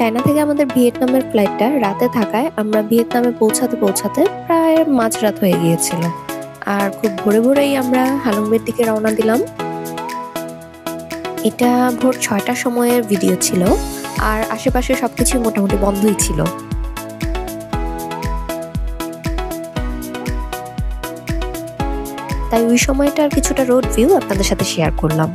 China থেকে আমাদের ভিয়েতনামের ফ্লাইটটা রাতে থাকায় আমরা ভিয়েতনামে পৌঁছাতে প্রায় মাঝরাত হয়ে গিয়েছিল। আর খুব ভোরে ভোরেই আমরা হালুংবের দিকে রওনা দিলাম। এটা ভোর ৬টার সময়ের ভিডিও ছিল, আর আশেপাশে সবকিছু মোটামুটি বন্ধই ছিল। তাই ওই সময়টার কিছুটা রোড ভিউ আপনাদের সাথে শেয়ার করলাম।